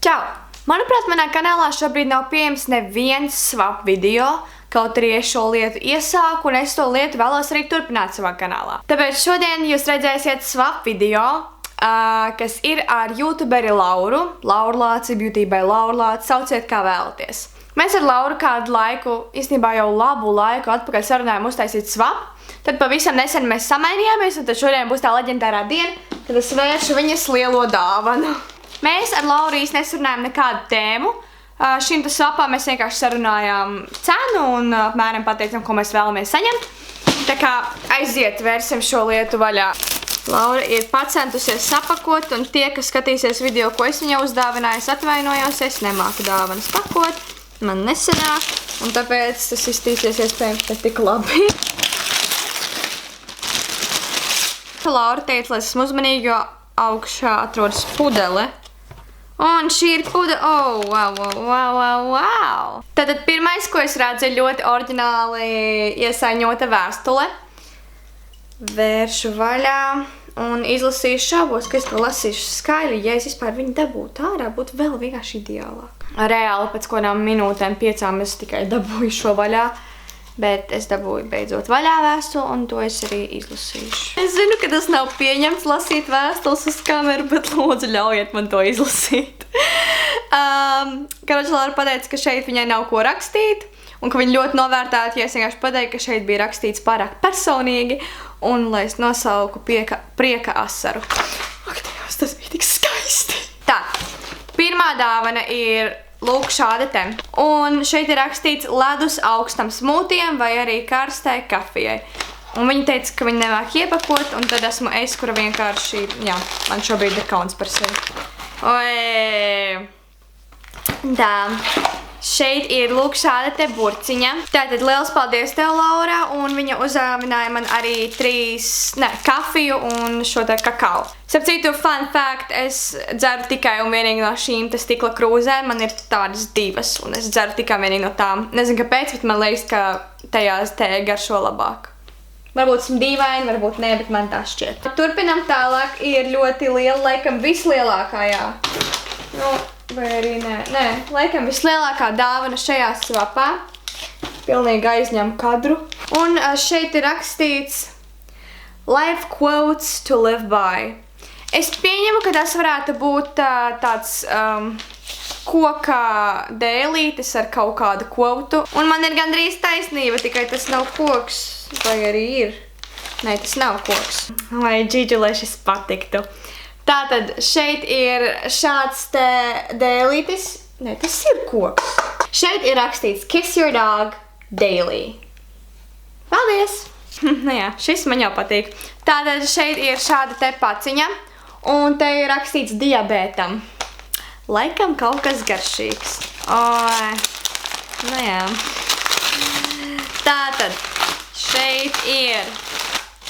Čau! Manuprāt, manā kanālā šobrīd nav pieejams neviens swap video, kaut arī es šo lietu iesāku un es to lietu vēlos arī turpināt savā kanālā. Tāpēc šodien jūs redzēsiet swap video, kas ir ar youtuberi Lauru. Laurlāci, Beauty by Laurlāci, sauciet kā vēlaties. Mēs ar Lauru kādu laiku, īstenībā jau labu laiku atpakaļ sarunājām uztaisīt swap. Tad pavisam nesen mēs samainījāmies, un tad šodien būs tā leģendārā diena, kad es vēršu viņas lielo dāvanu. Mēs ar Lauru īsti nesarunājām nekādu tēmu. Šim swapā mēs vienkārši sarunājām cenu un apmēram pateicām, ko mēs vēlamies saņemt. Tā kā aiziet, vērsim šo lietu vaļā. Laura ir pacentusies sapakot, un tie, kas skatīsies video, ko es viņai uzdāvināju, es atvainojos, es nemāku dāvanas pakot. Man nesanāk, un tāpēc tas iztīsies iespējams ne tik labi. Laura teica, lai esmu uzmanīgi, jo augšā atrodas pudele. Un šī ir pudele. Oh, wow. Tātad pirmais, ko es redzu, ir ļoti oriģināli iesaiņota vēstule. Vēršu vaļā un izlasīšu šābos, ka es to lasīšu skaļi. Ja es vispār viņu dabūtu ārā, būtu vēl vienkārši ideālāk. Reāli pēc kādām minūtēm, 5 es tikai dabūju šo vaļā. Bet es dabūju beidzot vaļā vēstuli, un to es arī izlasīšu. Es zinu, ka tas nav pieņemts lasīt vēstules uz kameru, bet lūdzu ļaujiet man to izlasīt. Karoči Laura pateica, ka šeit viņai nav ko rakstīt, un ka viņa ļoti novērtētu, ja es vienkārši pateiktu, ka šeit bija rakstīts pārāk personīgi, un lai es nosauku prieka asaru. Ak, Dievs, tas bija tik skaisti! Tā, pirmā dāvana ir lūk šāda te. Un šeit ir rakstīts ledus augstam smūtijam vai arī karstai kafijai. Un viņa teica, ka viņa nemāk iepakot, un tad esmu es, kura vienkārši, jā, man šobrīd ir kauns par sevi. Oi! Tā. Šeit ir lūk šāda te burciņa. Tātad liels paldies tev, Laura, un viņa uzdāvināja man arī kafiju un šo te kakao. Starp citu, fun fact, es dzeru tikai un vienīgi no šīm te stikla krūzēm. Man ir tādas 2, un es dzeru tikai vienīgi no tām. Nezinu, kāpēc, bet man liekas, ka tajās te garšo labāk. Varbūt esmu dīvaini, varbūt nē, bet man tā šķiet. Turpinam tālāk, ir ļoti liela, laikam vislielākā, jā. Nu, vai arī nē, laikam vislielākā dāvana šajā swapā. Pilnīgi aizņem kadru. Un šeit ir rakstīts Life quotes to live by. Es pieņemu, ka tas varētu būt tāds koka dēlītis ar kaut kādu kvotu. Un man ir gandrīz taisnība, tikai tas nav koks. Vai arī ir? Nē, tas nav koks. Lai Džidži, lai šis patiktu. Tātad šeit ir šāds te dēlītis. Nē, tas ir koks. Šeit ir rakstīts Kiss your dog daily. Paldies! Nu jā, šis man jau patīk. Tātad šeit ir šāda te paciņa. Un te ir rakstīts diabētam. Laikam kaut kas garšīgs. Oi, nu jā. Tātad šeit ir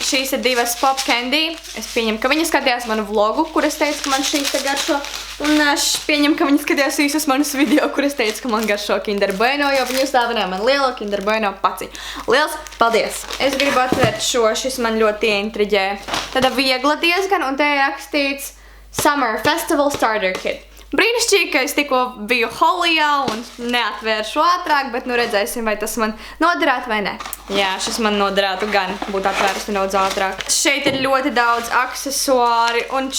šīs ir 2 pop candy. Es pieņemu, ka viņa skatījās manu vlogu, kur es teicu, ka man šīs te garšo. Un es pieņemu, ka viņa skatījās visus manus video, kur es teicu, ka man garšo Kinder Bueno, jo viņa uzdāvināja man lielo Kinder Bueno paciņu. Liels paldies! Es gribu atvērt šo, šis man ļoti ieintriģē. Tāda viegla diezgan, un te ir rakstīts Summer Festival Starter Kit. Brīnišķīgi, ka es tikko biju Holijā un neatvēršu ātrāk, bet nu redzēsim, vai tas man noderētu vai ne. Jā, šis man noderētu gan, būtu atvērusi nedaudz ātrāk. Šeit ir ļoti daudz aksesuāri un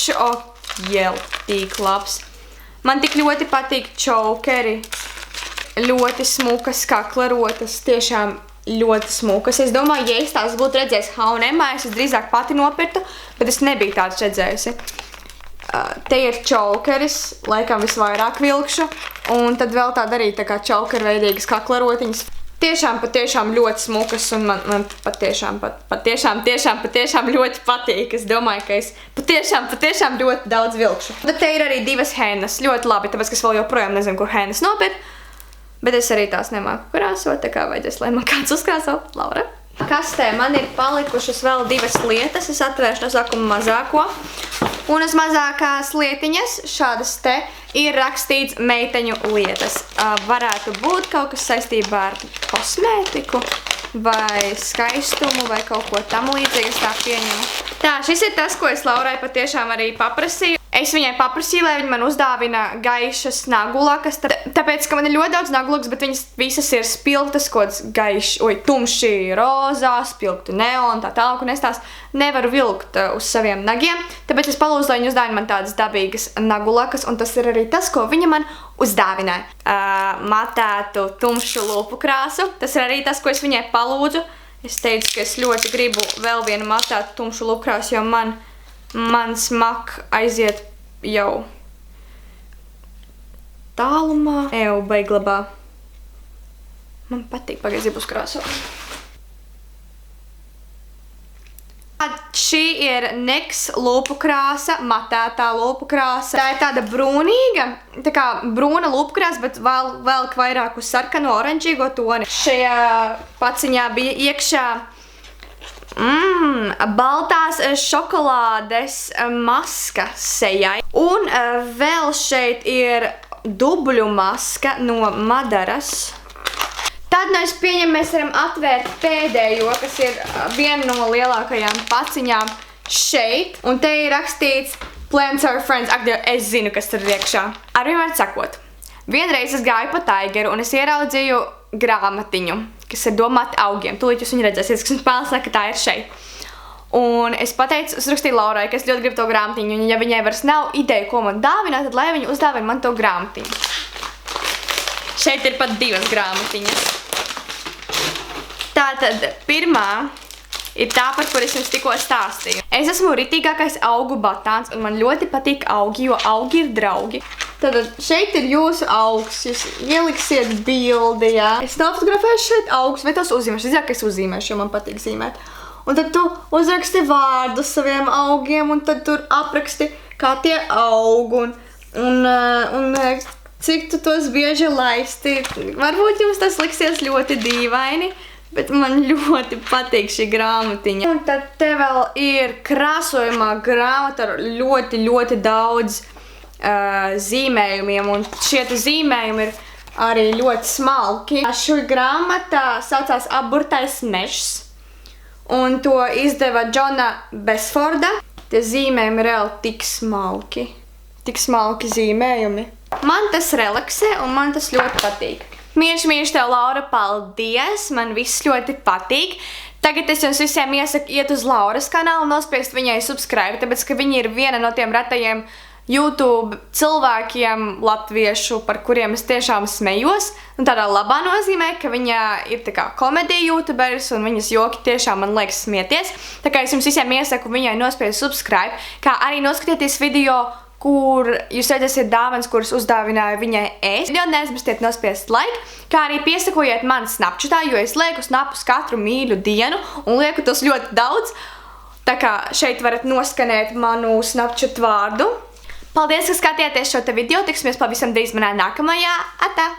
tik labs. Man tik ļoti patīk čokeri. Ļoti smukas kaklarotas, tiešām ļoti smukas. Es domāju, ja es tās būtu redzējis H&M, es drīzāk pati nopirtu, bet es nebiju tāds redzējusi. Te ir čaukeris, laikam visvairāk vilkšu, un tad vēl tāda arī tā kā čaukerveidīgas kaklarotiņas. Patiešām ļoti smukas, un man patiešām ļoti patīk. Es domāju, ka es patiešām ļoti daudz vilkšu. Tad te ir arī 2 hennas, ļoti labi, tāpēc, ka es vēl joprojām nezinu, kur hennas nopirkt, bet es arī tās nemāku krāsot, tā kā vajadzēs, lai man kāds uzkrāso. Laura? Kastē man ir palikušas vēl 2 lietas, es atvēršu no sākuma mazāko. Un uz mazākās lietiņas šādas te ir rakstīts meiteņu lietas. Varētu būt kaut kas saistībā ar kosmētiku vai skaistumu vai kaut ko tam līdzīgu, es tā pieņemu. Tā, šis ir tas, ko es Laurai patiešām arī paprasīju. Es viņai paprasīju, lai viņa man uzdāvina gaišas nagulakas, tāpēc, ka man ir ļoti daudz nagulakas, bet viņas visas ir spilgtas, kods tumši rozā, spilgtu neonu, tā tālāk, un es tās nevaru vilkt uz saviem nagiem, tāpēc es palūdzu, lai viņa uzdāvina man tādas dabīgas nagulakas, un tas ir arī tas, ko viņa man uzdāvināja. Matētu tumšu lūpu krāsu, tas ir arī tas, ko es viņai palūdzu. Es teicu, ka es ļoti gribu vēl vienu matētu tumšu lūpu krāsu, jo mans mak aiziet jau tālumā. Beiglabā. Man patīk pagaidzi uzkrāsot. Šī ir NYX lūpu krāsa, matētā lūpu krāsa. Tā ir tāda brūnīga, tā kā brūna lūpu krāsa, bet vēl vairāk uz sarkano oranžīgo toni. Šajā paciņā bija iekšā baltās šokolādes maska sejai. Un vēl šeit ir dubļu maska no Madaras. Tad es pieņemu, mēs varam atvērt pēdējo, kas ir viena no lielākajām paciņām šeit. Un te ir rakstīts Plants are friends. Ak, Dievs, es zinu, kas tur ir iekšā. Ar vienmēr sakot, vienreiz es gāju pa Taigeru un es ieraudzīju grāmatiņu, kas ir domāta augiem. Tūlīt jūs viņu redzēsiet, kas man spēlēs, ka tā ir šeit. Un es pateicu, es rakstīju Laurai, ka es ļoti gribu to grāmatiņu, un ja viņai vairs nav ideja, ko man dāvināt, tad lai viņa uzdāvina man to grāmatiņu. Šeit ir pat 2 grāmatiņas. Tātad pirmā ir tā, par kur es jums tikko stāstīju. Es esmu ritīgākais augu batāns, un man ļoti patīk augi, jo augi ir draugi. Tātad šeit ir jūsu augs, jūs ieliksiet bildi, jā. Es nofotografēšu šeit augus, vai tos uzzīmēšu? Es zinu, ka es uzzīmēšu, jo man patīk zīmēt. Un tad tu uzraksti vārdus saviem augiem, un tad tur apraksti, kā tie aug, un cik tu tos bieži laisti. Varbūt jums tas liksies ļoti dīvaini, bet man ļoti patīk šī grāmatiņa. Un tad te vēl ir krāsojumā grāmata ar ļoti, ļoti daudz zīmējumiem, un šie zīmējumi ir arī ļoti smalki. Šī grāmata saucās Apburtais mežs, un to izdeva Džona Besforda. Tie zīmējumi ir reāli tik smalki zīmējumi. Man tas relaksē, un man tas ļoti patīk. Mīļš tev, Laura, paldies! Man viss ļoti patīk. Tagad es jums visiem iesaku iet uz Lauras kanālu un nospiest viņai subscribe, tāpēc, ka viņa ir viena no tiem retajiem YouTube cilvēkiem latviešu, par kuriem es tiešām smejos. Un tādā labā nozīmē, ka viņa ir tā kā komedija YouTuberis un viņas joki tiešām man liekas smieties. Tā kā es jums visiem iesaku viņai nospiest subscribe, kā arī noskatieties video, kur jūs redzēsiet dāvanas, kuras uzdāvināju viņai es. Video neaizmirstiet nospiest like, kā arī piesakojiet man Snapchatā, jo es lieku snapus katru mīļu dienu un lieku tos ļoti daudz. Tā kā šeit varat noskanēt manu Snapchat vārdu. Paldies, ka skatījāties šo te video, tiksimies pavisam drīz manā nākamajā. Atā!